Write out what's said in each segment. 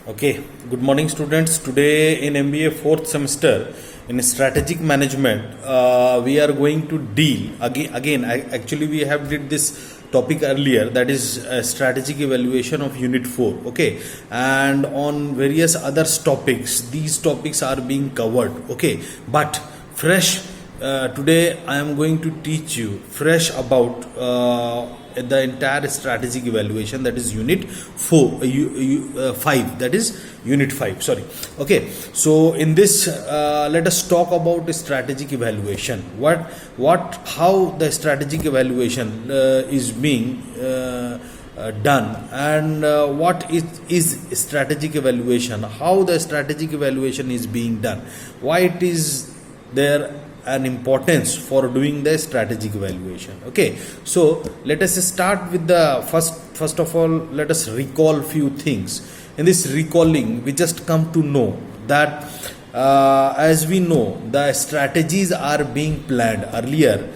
Okay, good morning students. Today in MBA fourth semester in strategic management, we are going to deal actually we have did this topic earlier, that is strategic evaluation of unit 4. Okay, and on various other topics, these topics are being covered. Okay, but fresh today I am going to teach you fresh about the entire strategic evaluation, that is unit 5, that is unit 5, sorry. Okay, so in this let us talk about strategic evaluation, how the strategic evaluation is being done, and what is strategic evaluation, how the strategic evaluation is being done, why it is there an importance for doing the strategic evaluation. Okay, so let us start with the first of all, let us recall few things. In this recalling, we just come to know that as we know, the strategies are being planned earlier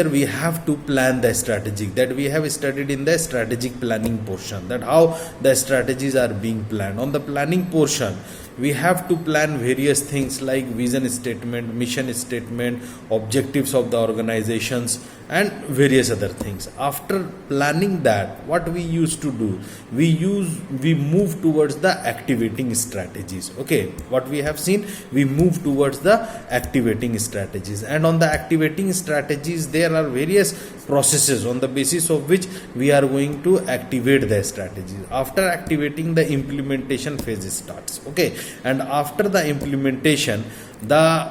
we have to plan the strategic, that we have studied in the strategic planning portion, that how the strategies are being planned. On the planning portion, we have to plan various things like vision statement, mission statement, objectives of the organizations, and various other things. After planning that, what we used to do, we move towards the activating strategies. Okay, what we have seen, we move towards the activating strategies, and on the activating strategies there are various processes on the basis of which we are going to activate the strategies. After activating, the implementation phase starts. Okay, and after the implementation, the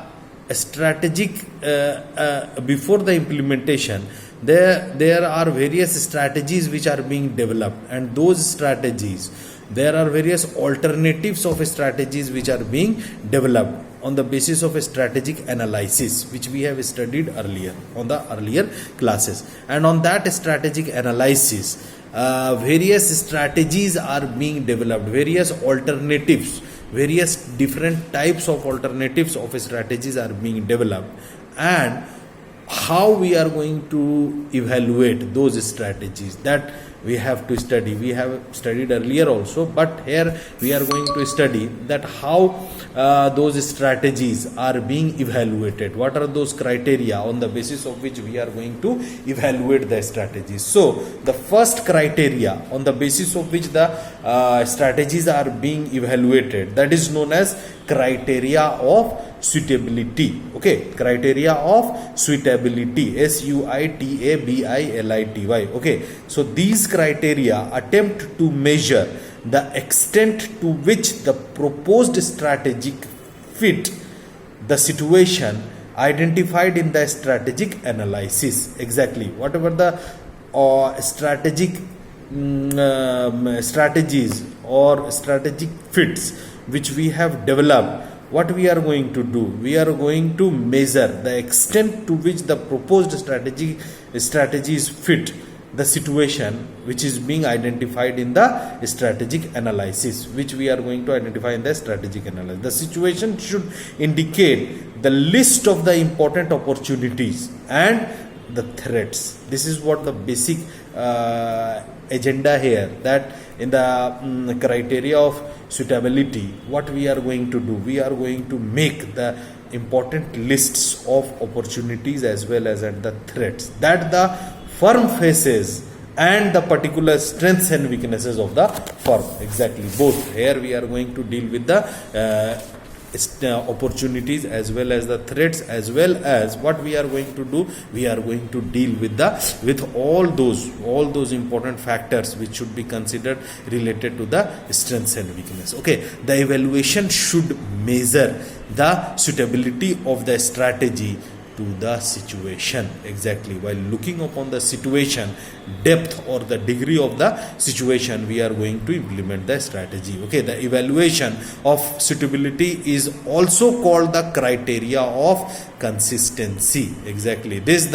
strategic before the implementation, there are various strategies which are being developed, and those strategies, there are various alternatives of strategies which are being developed on the basis of a strategic analysis, which we have studied earlier on the earlier classes. And on that strategic analysis, various strategies are being developed, various alternatives, various different types of alternatives of strategies are being developed, and how we are going to evaluate those strategies, that we have to study. We have studied earlier also, but here we are going to study that how those strategies are being evaluated, what are those criteria on the basis of which we are going to evaluate the strategies. So the first criteria on the basis of which the strategies are being evaluated, that is known as criteria of suitability. Okay, criteria of suitability, suitability. Okay, so these criteria attempt to measure the extent to which the proposed strategic fit the situation identified in the strategic analysis. Exactly, whatever the strategic strategies or strategic fits which we have developed, what we are going to do, we are going to measure the extent to which the proposed strategies fit the situation which is being identified in the strategic analysis, which we are going to identify in the strategic analysis. The situation should indicate the list of the important opportunities and the threats. This is what the basic agenda here, that in the criteria of suitability, what we are going to do, we are going to make the important lists of opportunities as well as at the threats that the firm faces, and the particular strengths and weaknesses of the firm. Exactly, both here we are going to deal with the opportunities as well as the threats, as well as what we are going to do, we are going to deal with all those important factors which should be considered related to the strengths and weakness. Okay, the evaluation should measure the suitability of the strategy to the situation. Exactly, while looking upon the situation, depth or the degree of the situation, we are going to implement the strategy. Okay, the evaluation of suitability is also called the criteria of consistency. Exactly, this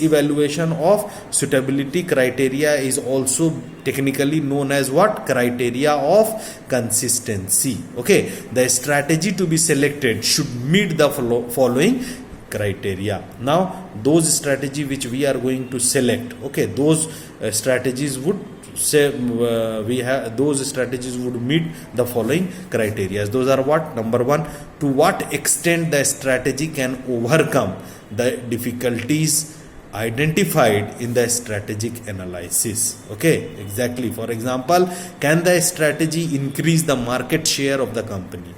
evaluation of suitability criteria is also technically known as what? Criteria of consistency. Okay, the strategy to be selected should meet the following criteria. Now those strategy which we are going to select, okay, those strategies would say we have those strategies would meet the following criteria. Those are what? Number one, to what extent the strategy can overcome the difficulties identified in the strategic analysis. Okay, exactly. For example, can the strategy increase the market share of the company?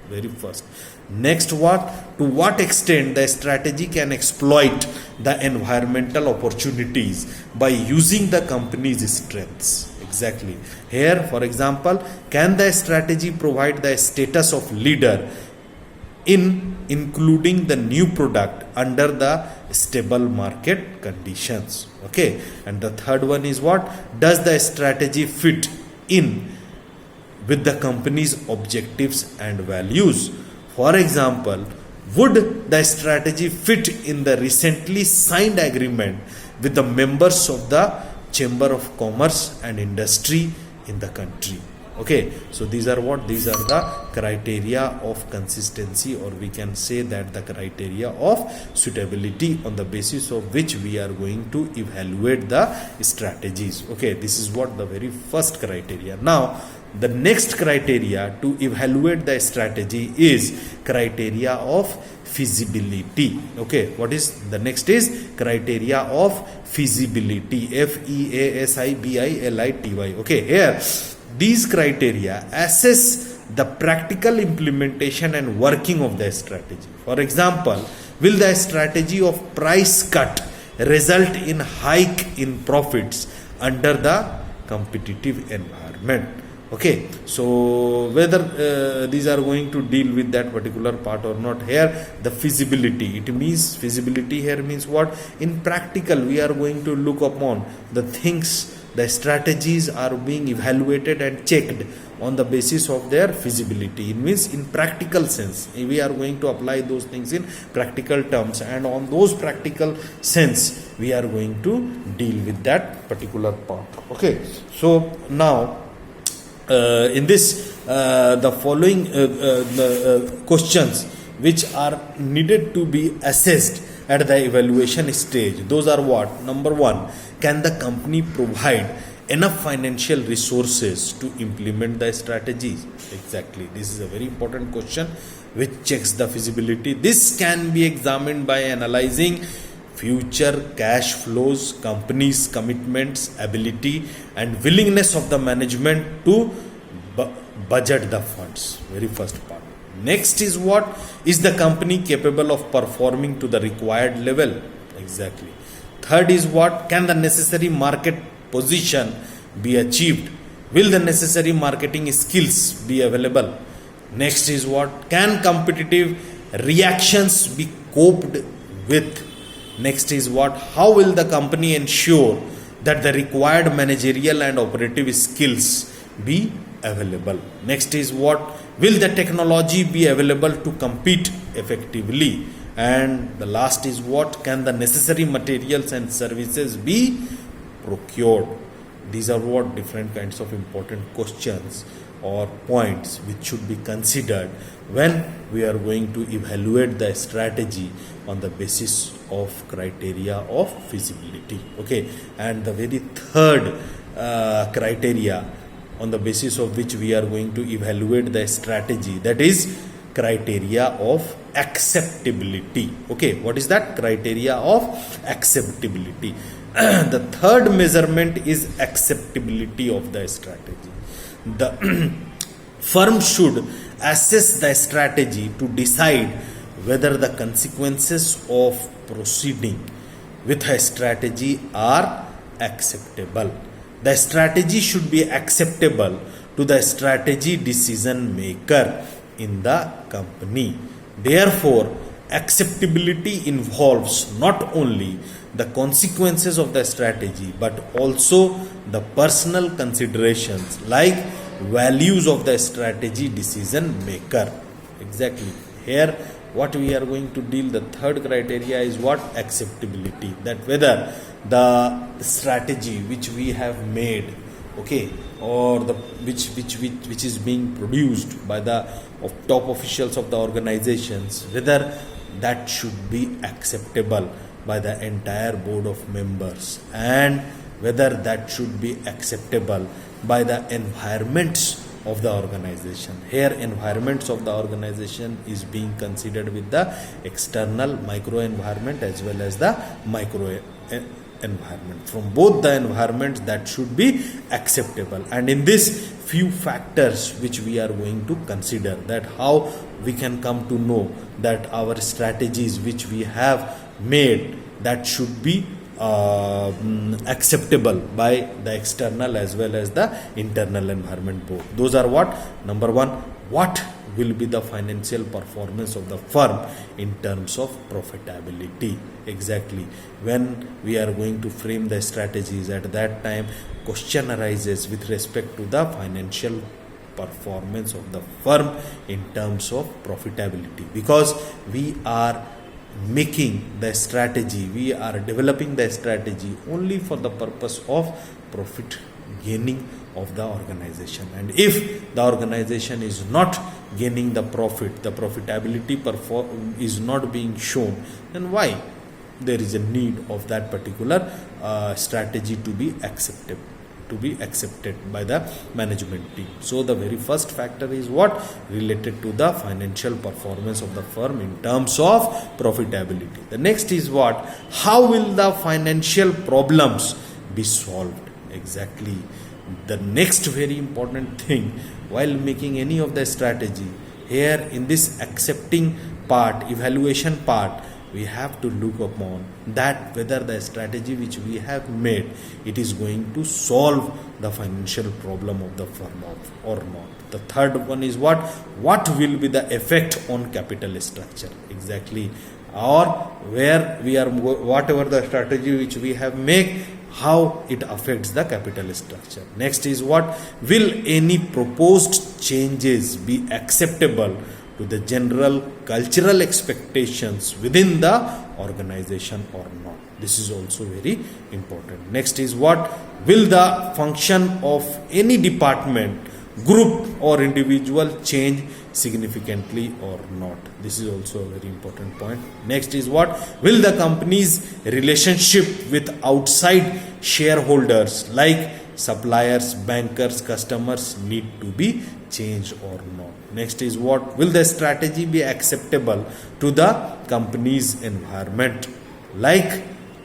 Very first. Next, what? To what extent the strategy can exploit the environmental opportunities by using the company's strengths. Exactly. Here, for example, can the strategy provide the status of leader in including the new product under the stable market conditions? Okay. And the third one is what? Does the strategy fit in with the company's objectives and values? For example, would the strategy fit in the recently signed agreement with the members of the Chamber of Commerce and Industry in the country? Okay, so these are what? These are the criteria of consistency, or we can say that the criteria of suitability on the basis of which we are going to evaluate the strategies. Okay, this is what the very first criteria. Now, the next criteria to evaluate the strategy is criteria of feasibility. Okay, what is the next? Is criteria of feasibility. FEASIBILITY. Okay, here these criteria assess the practical implementation and working of the strategy. For example, will the strategy of price cut result in hike in profits under the competitive environment? Okay, so whether these are going to deal with that particular part or not. Here, the feasibility, it means feasibility here means what? In practical, we are going to look upon the things, the strategies are being evaluated and checked on the basis of their feasibility. It means in practical sense, we are going to apply those things in practical terms, and on those practical sense, we are going to deal with that particular part. Okay, so now in this the following questions which are needed to be assessed at the evaluation stage. Those are what? Number one, can the company provide enough financial resources to implement the strategies? Exactly, this is a very important question which checks the feasibility. This can be examined by analyzing future cash flows, company's commitments, ability and willingness of the management to budget the funds. Very first part. Next is what? Is the company capable of performing to the required level? Exactly. Third is what? Can the necessary market position be achieved? Will the necessary marketing skills be available? Next is what? Can competitive reactions be coped with? Next is what? How will the company ensure that the required managerial and operative skills be available? Next is what? Will the technology be available to compete effectively? And the last is what? Can the necessary materials and services be procured? These are what? Different kinds of important questions or points which should be considered when we are going to evaluate the strategy on the basis of criteria of feasibility. Okay, and the very third criteria on the basis of which we are going to evaluate the strategy, that is criteria of acceptability. Okay, what is that? Criteria of acceptability. The third measurement is acceptability of the strategy. The firm should assess the strategy to decide whether the consequences of proceeding with a strategy are acceptable. The strategy should be acceptable to the strategy decision maker in the company. Therefore, acceptability involves not only the consequences of the strategy but also the personal considerations like values of the strategy decision maker. Exactly. Here what we are going to deal, the third criteria is what? Acceptability. That whether the strategy which we have made, okay, or the which is being produced by the top officials of the organizations, whether that should be acceptable by the entire board of members, and whether that should be acceptable by the environments of the organization. Here environments of the organization is being considered with the external micro environment as well as the micro environment. From both the environments that should be acceptable, and in this few factors which we are going to consider, that how we can come to know that our strategies which we have made that should be acceptable by the external as well as the internal environment both. Those are what? Number one, what will be the financial performance of the firm in terms of profitability. Exactly, when we are going to frame the strategies, at that time question arises with respect to the financial performance of the firm in terms of profitability, because we are making the strategy, we are developing the strategy only for the purpose of profit gaining of the organization. And if the organization is not gaining the profit, the profitability is not being shown, then why there is a need of that particular strategy to be accepted by the management team. So the very first factor is what? Related to the financial performance of the firm in terms of profitability. The next is what? How will the financial problems be solved? Exactly, the next very important thing while making any of the strategy, here in this accepting part, evaluation part, we have to look upon that whether the strategy which we have made, it is going to solve the financial problem of the firm or not. The third one is what will be the effect on capital structure. Exactly, or where we are, whatever the strategy which we have made, how it affects the capital structure. Next is what? Will any proposed changes be acceptable to the general cultural expectations within the organization or not? This is also very important. Next is what? Will the function of any department, group or individual change significantly or not? This is also a very important point. Next is what? Will the company's relationship with outside shareholders like suppliers, bankers, customers need to be changed or not? Next is what? Will the strategy be acceptable to the company's environment like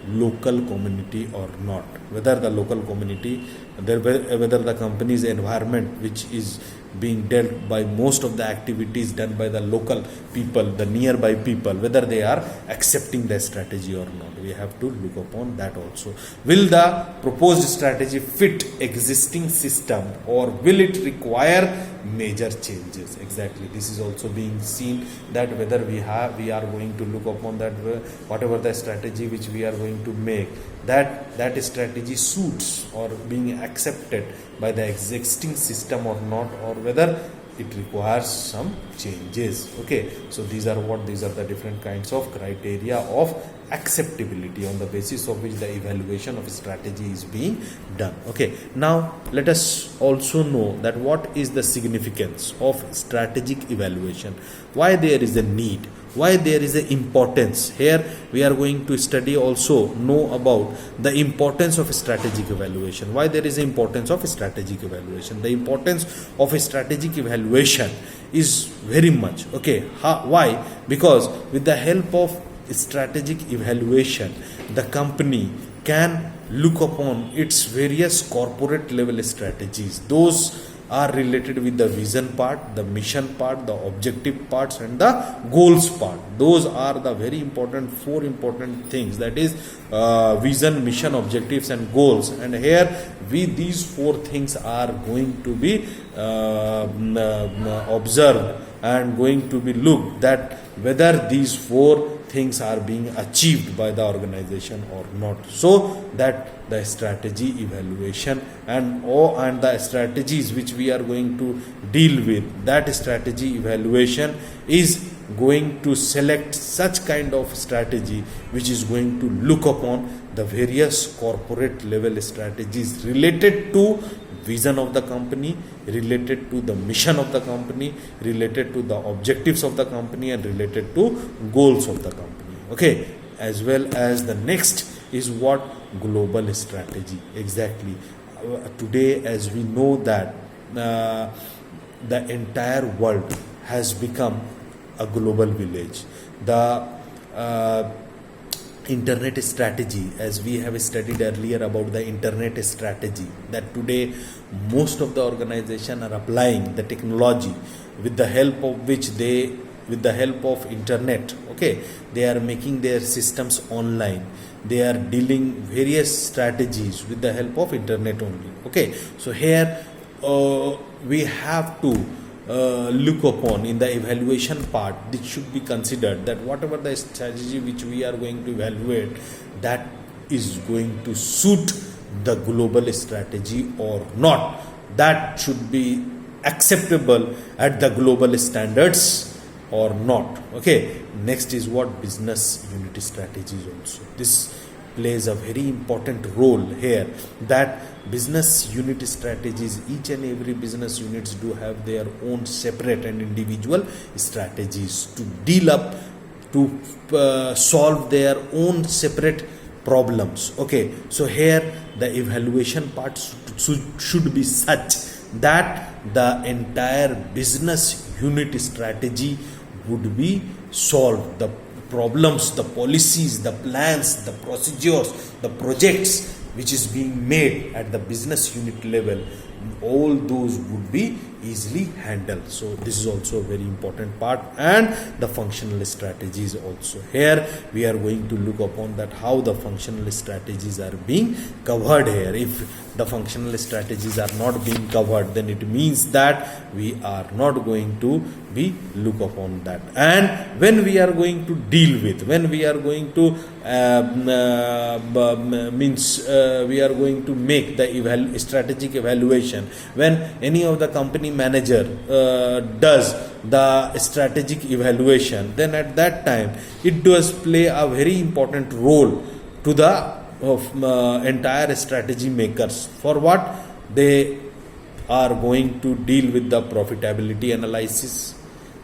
local community or not? Whether the local community, whether the company's environment which is being dealt by most of the activities done by the local people, the nearby people, whether they are accepting the strategy or not. We have to look upon that also. Will the proposed strategy fit existing system or will it require major changes? Exactly, this is also being seen, that whether we are going to look upon that whatever the strategy which we are going to make, that strategy suits or being accepted by the existing system or not, or whether it requires some changes. Okay, so these are the different kinds of criteria of acceptability on the basis of which the evaluation of strategy is being done. Okay, now let us also know that what is the significance of strategic evaluation, why there is a need, why there is an importance. Here we are going to study also know about the importance of strategic evaluation. Why there is importance of strategic evaluation? The importance of a strategic evaluation is very much, okay, why? Because with the help of strategic evaluation, the company can look upon its various corporate level strategies. Those are related with the vision part, the mission part, the objective parts and the goals part. Those are the very important, four important things, that is vision, mission, objectives and goals. And here these four things are going to be observed and going to be looked that whether these four things are being achieved by the organization or not, so that the strategy evaluation and the strategies which we are going to deal with, that strategy evaluation is going to select such kind of strategy which is going to look upon the various corporate level strategies related to vision of the company, related to the mission of the company, related to the objectives of the company and related to goals of the company. Okay, as well as the next is what global strategy. Exactly. Today, as we know that the entire world has become a global village. The internet strategy, as we have studied earlier about the internet strategy, that today most of the organization are applying the technology with the help of which they, with the help of internet, okay, they are making their systems online, they are dealing various strategies with the help of internet only. Okay, so here we have to look upon in the evaluation part, this should be considered that whatever the strategy which we are going to evaluate, that is going to suit the global strategy or not, that should be acceptable at the global standards or not. Okay, next is what business unit strategies also. This plays a very important role here, that business unit strategies, each and every business units do have their own separate and individual strategies to deal up, to solve their own separate problems. Okay, so here the evaluation part should be such that the entire business unit strategy would be solved. The problems, the policies, the plans, the procedures, the projects which is being made at the business unit level, all those would be easily handled. So this is also a very important part. And the functional strategies also, here we are going to look upon that how the functional strategies are being covered here. If the functional strategies are not being covered, then it means that we are not going to be look upon that. And when we are going to deal with, when we are going to we are going to make the strategic evaluation, when any of the company manager does the strategic evaluation, then at that time it does play a very important role to the entire strategy makers. For what? They are going to deal with the profitability analysis,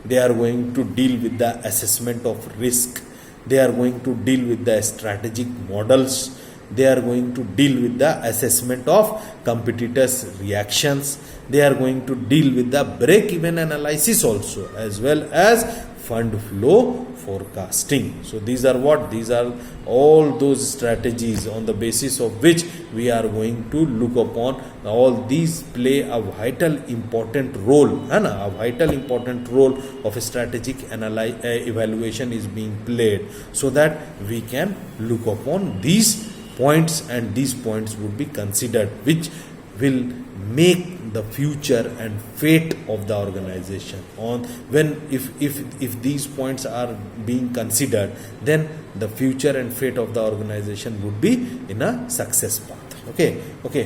they are going to deal with the assessment of risk, they are going to deal with the strategic models, they are going to deal with the assessment of competitors' reactions, they are going to deal with the break-even analysis also, as well as fund flow forecasting. So these are what? These are all those strategies on the basis of which we are going to look upon. All these play a vital important role, and a vital important role of a strategic evaluation is being played, so that we can look upon these points, and these points would be considered, which will make the future and fate of the organization. On when if these points are being considered, then the future and fate of the organization would be in a success path. Okay,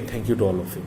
thank you to all of you.